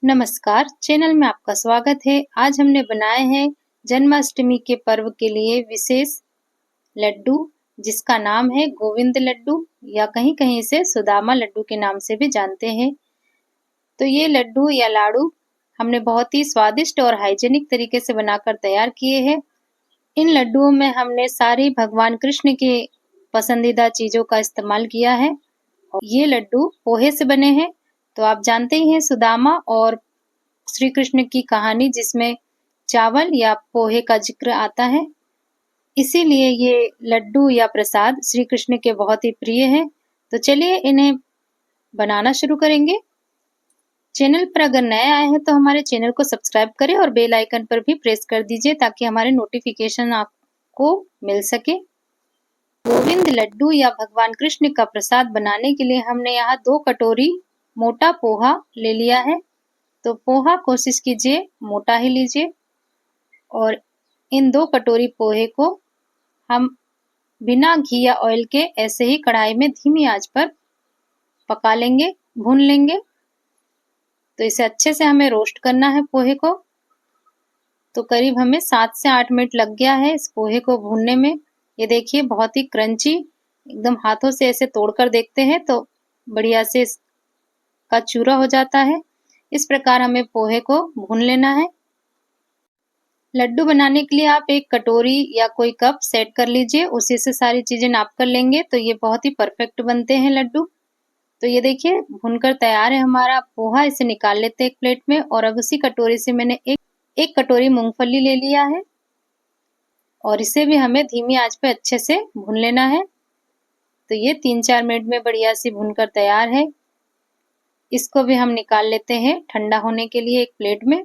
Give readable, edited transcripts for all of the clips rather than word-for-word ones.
नमस्कार, चैनल में आपका स्वागत है। आज हमने बनाए हैं जन्माष्टमी के पर्व के लिए विशेष लड्डू, जिसका नाम है गोविंद लड्डू या कहीं-कहीं इसे सुदामा लड्डू के नाम से भी जानते हैं। तो ये लड्डू या लाड़ू हमने बहुत ही स्वादिष्ट और हाइजीनिक तरीके से बनाकर तैयार किए हैं। इन लड्डुओं में हमने सारी भगवान कृष्ण के पसंदीदा चीज़ों का इस्तेमाल किया है। ये लड्डू पोहे से बने हैं। तो आप जानते ही हैं सुदामा और श्री कृष्ण की कहानी, जिसमें चावल या पोहे का जिक्र आता है। इसीलिए ये लड्डू या प्रसाद श्री कृष्ण के बहुत ही प्रिय हैं। तो चलिए इन्हें बनाना शुरू करेंगे। चैनल पर अगर नए आए हैं तो हमारे चैनल को सब्सक्राइब करें और बेल आइकन पर भी प्रेस कर दीजिए ताकि हमारे नोटिफिकेशन आपको मिल सके। गोविंद लड्डू या भगवान कृष्ण का प्रसाद बनाने के लिए हमने यहाँ 2 कटोरी मोटा पोहा ले लिया है। तो पोहा कोशिश कीजिए मोटा ही लीजिए। और इन 2 कटोरी पोहे को हम बिना घी या ऑयल के ऐसे ही कढ़ाई में धीमी आंच पर पका लेंगे, भून लेंगे। तो इसे अच्छे से हमें रोस्ट करना है पोहे को। तो करीब हमें 7 से 8 मिनट लग गया है इस पोहे को भूनने में। ये देखिए बहुत ही क्रंची, एकदम हाथों से ऐसे तोड़कर देखते हैं तो बढ़िया से इसका चूरा हो जाता है। इस प्रकार हमें पोहे को भून लेना है। लड्डू बनाने के लिए आप एक कटोरी या कोई कप सेट कर लीजिए, उसी से सारी चीजें नाप कर लेंगे तो ये बहुत ही परफेक्ट बनते हैं लड्डू। तो ये देखिए भूनकर तैयार है हमारा पोहा। इसे निकाल लेते हैं एक प्लेट में। और अब उसी कटोरी से मैंने एक कटोरी मूंगफली ले लिया है और इसे भी हमें धीमी आंच पे अच्छे से भून लेना है। तो ये 3-4 मिनट में बढ़िया सी भूनकर तैयार है। इसको भी हम निकाल लेते हैं ठंडा होने के लिए एक प्लेट में।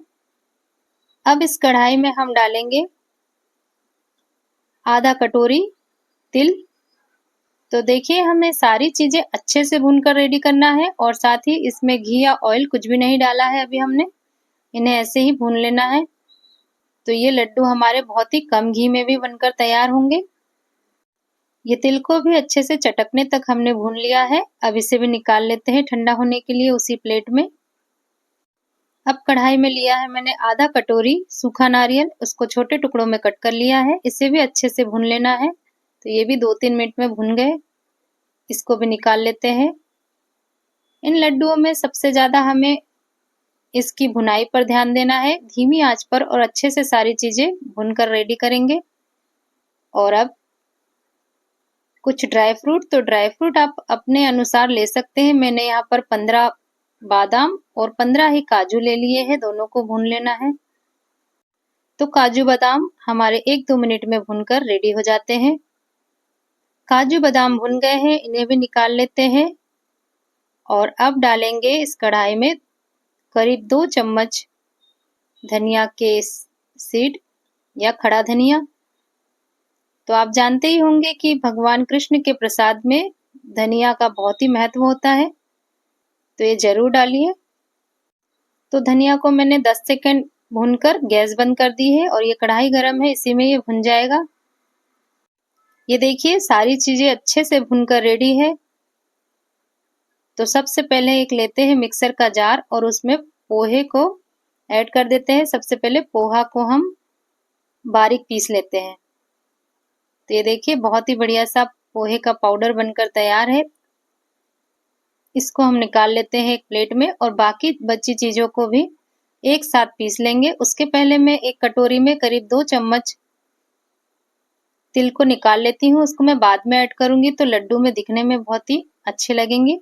अब इस कढ़ाई में हम डालेंगे आधा कटोरी तिल। तो देखिए हमें सारी चीजें अच्छे से भूनकर रेडी करना है और साथ ही इसमें घी या ऑयल कुछ भी नहीं डाला है अभी हमने। इन्हें ऐसे ही भून लेना है। तो ये लड्डू हमारे बहुत ही कम घी में भी बनकर तैयार होंगे। ये तिल को भी अच्छे से चटकने तक हमने भून लिया है। अब इसे भी निकाल लेते हैं ठंडा होने के लिए उसी प्लेट में। अब कढ़ाई में लिया है मैंने आधा कटोरी सूखा नारियल, उसको छोटे टुकड़ों में कट कर लिया है। इसे भी अच्छे से भून लेना है। तो ये भी 2-3 मिनट में भून गए। इसको भी निकाल लेते हैं। इन लड्डुओं में सबसे ज्यादा हमें इसकी भुनाई पर ध्यान देना है, धीमी आंच पर, और अच्छे से सारी चीजें भूनकर रेडी करेंगे। और अब कुछ ड्राई फ्रूट, तो ड्राई फ्रूट आप अपने अनुसार ले सकते हैं। मैंने यहाँ पर 15 बादाम और 15 ही काजू ले लिए हैं। दोनों को भून लेना है। तो काजू बादाम हमारे 1-2 मिनट में भूनकर रेडी हो जाते हैं। काजू बादाम भुन गए हैं, इन्हें भी निकाल लेते हैं। और अब डालेंगे इस कढ़ाई में करीब 2 चम्मच धनिया के सीड या खड़ा धनिया। तो आप जानते ही होंगे कि भगवान कृष्ण के प्रसाद में धनिया का बहुत ही महत्व होता है, तो ये जरूर डालिए। तो धनिया को मैंने 10 सेकंड भूनकर गैस बंद कर दी है और ये कढ़ाई गरम है, इसी में ये भुन जाएगा। ये देखिए सारी चीजें अच्छे से भुनकर रेडी है। तो सबसे पहले एक लेते हैं मिक्सर का जार और उसमें पोहे को ऐड कर देते हैं। सबसे पहले पोहा को हम बारीक पीस लेते हैं। तो ये देखिए बहुत ही बढ़िया सा पोहे का पाउडर बनकर तैयार है। इसको हम निकाल लेते हैं एक प्लेट में और बाकी बची चीजों को भी एक साथ पीस लेंगे। उसके पहले मैं एक कटोरी में करीब 2 चम्मच तिल को निकाल लेती हूँ। उसको मैं बाद में ऐड करूंगी तो लड्डू में दिखने में बहुत ही अच्छे लगेंगे।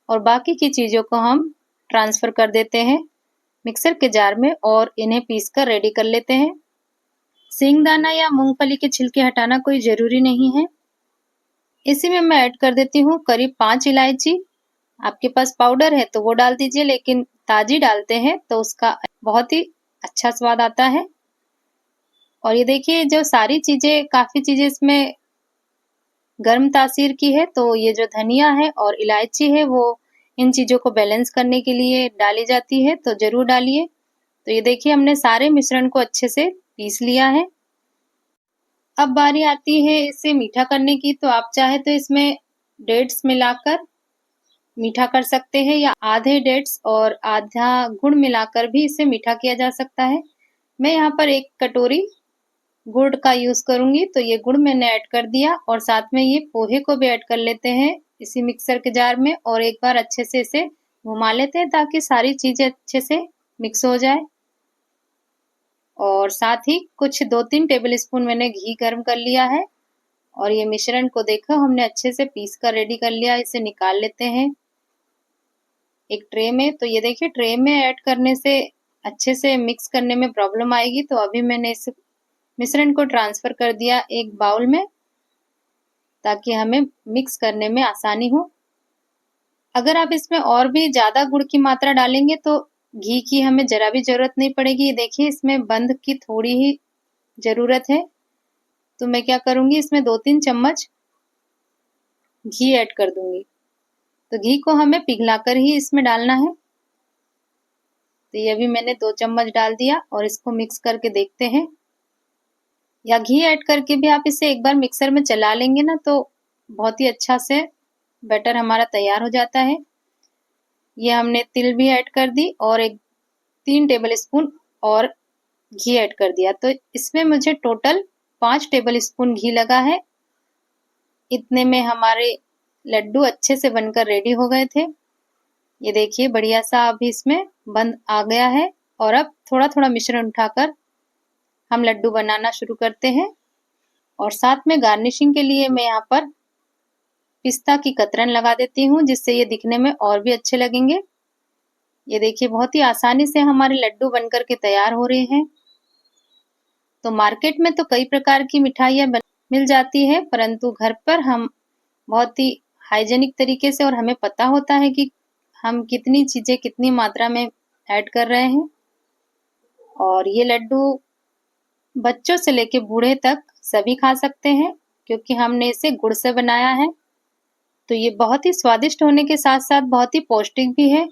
और बाकी की चीजों को हम ट्रांसफर कर देते हैं मिक्सर के जार में और इन्हें पीस कर रेडी कर लेते हैं। सींगदाना या मूंगफली के छिलके हटाना कोई जरूरी नहीं है। इसी में मैं ऐड कर देती हूँ करीब 5 इलायची। आपके पास पाउडर है तो वो डाल दीजिए, लेकिन ताजी डालते हैं तो उसका बहुत ही अच्छा स्वाद आता है। और ये देखिए जो सारी चीजें, काफी चीजें इसमें गर्म तासीर की है, तो ये जो धनिया है और इलायची है वो इन चीजों को बैलेंस करने के लिए डाली जाती है, तो जरूर डालिए। तो ये देखिए हमने सारे मिश्रण को अच्छे से पीस लिया है। अब बारी आती है इसे मीठा करने की। तो आप चाहे तो इसमें डेट्स मिलाकर मीठा कर सकते हैं या आधे डेट्स और आधा गुड़ मिलाकर भी इसे मीठा किया जा सकता है। मैं यहाँ पर 1 कटोरी गुड़ का यूज करूंगी, तो ये गुड़ मैंने ऐड कर दिया और साथ में ये पोहे को भी ऐड कर लेते हैं इसी मिक्सर के जार में और एक बार अच्छे से इसे घुमा लेते हैं ताकि सारी चीजें अच्छे से मिक्स हो जाए। और साथ ही कुछ 2-3 टेबल स्पून मैंने घी गर्म कर लिया है और ये मिश्रण को देखो हमने अच्छे से पीस कर रेडी कर लिया। इसे निकाल लेते हैं एक ट्रे में। तो ये देखिए ट्रे में ऐड करने से अच्छे से मिक्स करने में प्रॉब्लम आएगी, तो अभी मैंने इस मिश्रण को ट्रांसफर कर दिया एक बाउल में ताकि हमें मिक्स करने में आसानी हो। अगर आप इसमें और भी ज्यादा गुड़ की मात्रा डालेंगे तो घी की हमें जरा भी जरूरत नहीं पड़ेगी। देखिए इसमें बंद की थोड़ी ही जरूरत है, तो मैं क्या करूंगी इसमें 2-3 चम्मच घी ऐड कर दूंगी। तो घी को हमें पिघलाकर ही इसमें डालना है। तो ये भी मैंने 2 चम्मच डाल दिया और इसको मिक्स करके देखते हैं। या घी ऐड करके भी आप इसे एक बार मिक्सर में चला लेंगे ना तो बहुत ही अच्छा से बैटर हमारा तैयार हो जाता है। ये हमने तिल भी ऐड कर दी और 3 टेबल स्पून और घी ऐड कर दिया। तो इसमें मुझे टोटल 5 टेबल स्पून घी लगा है। इतने में हमारे लड्डू अच्छे से बनकर रेडी हो गए थे। ये देखिए बढ़िया सा अभी इसमें बंद आ गया है और अब थोड़ा थोड़ा मिश्रण उठाकर हम लड्डू बनाना शुरू करते हैं। और साथ में गार्निशिंग के लिए मैं यहाँ पर पिस्ता की कतरन लगा देती हूँ जिससे ये दिखने में और भी अच्छे लगेंगे। ये देखिए बहुत ही आसानी से हमारे लड्डू बनकर के तैयार हो रहे हैं। तो मार्केट में तो कई प्रकार की मिठाइयाँ मिल जाती है, परंतु घर पर हम बहुत ही हाइजेनिक तरीके से और हमें पता होता है कि हम कितनी चीजें कितनी मात्रा में ऐड कर रहे हैं। और ये लड्डू बच्चों से लेके बूढ़े तक सभी खा सकते हैं क्योंकि हमने इसे गुड़ से बनाया है। तो ये बहुत ही स्वादिष्ट होने के साथ साथ बहुत ही पौष्टिक भी है।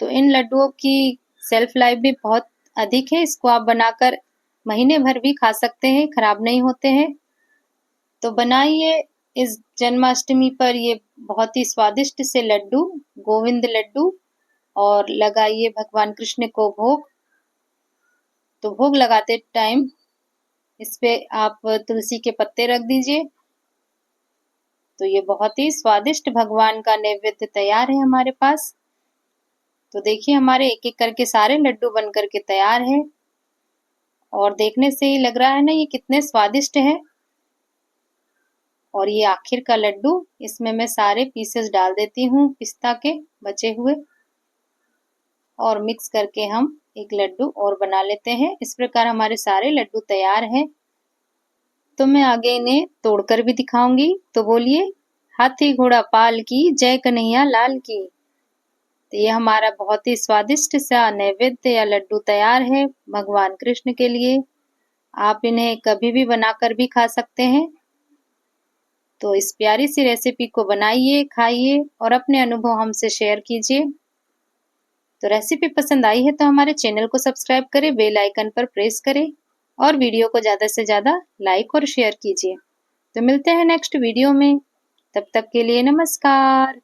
तो इन लड्डुओं की शेल्फ लाइफ भी बहुत अधिक है। इसको आप बनाकर महीने भर भी खा सकते हैं, खराब नहीं होते हैं। तो बनाइए इस जन्माष्टमी पर ये बहुत ही स्वादिष्ट से लड्डू, गोविंद लड्डू, और लगाइए भगवान कृष्ण को भोग। तो भोग लगाते टाइम इस पे आप तुलसी के पत्ते रख दीजिए। तो ये बहुत ही स्वादिष्ट भगवान का नैवेद्य तैयार है हमारे पास। तो देखिए हमारे एक एक करके सारे लड्डू बन करके तैयार है और देखने से ही लग रहा है ना ये कितने स्वादिष्ट है। और ये आखिर का लड्डू, इसमें मैं सारे पीसेस डाल देती हूँ पिस्ता के बचे हुए और मिक्स करके हम एक लड्डू और बना लेते हैं। इस प्रकार हमारे सारे लड्डू तैयार हैं। तो मैं आगे इन्हें तोड़कर भी दिखाऊंगी। तो बोलिए हाथी घोड़ा पाल की, जय कन्हैया लाल की। तो ये हमारा बहुत ही स्वादिष्ट सा नैवेद्य या लड्डू तैयार है भगवान कृष्ण के लिए। आप इन्हें कभी भी बनाकर भी खा सकते हैं। तो इस प्यारी सी रेसिपी को बनाइए, खाइए और अपने अनुभव हमसे शेयर कीजिए। तो रेसिपी पसंद आई है तो हमारे चैनल को सब्सक्राइब करें, बेल आइकन पर प्रेस करें और वीडियो को ज़्यादा से ज़्यादा लाइक और शेयर कीजिए। तो मिलते हैं नेक्स्ट वीडियो में, तब तक के लिए नमस्कार।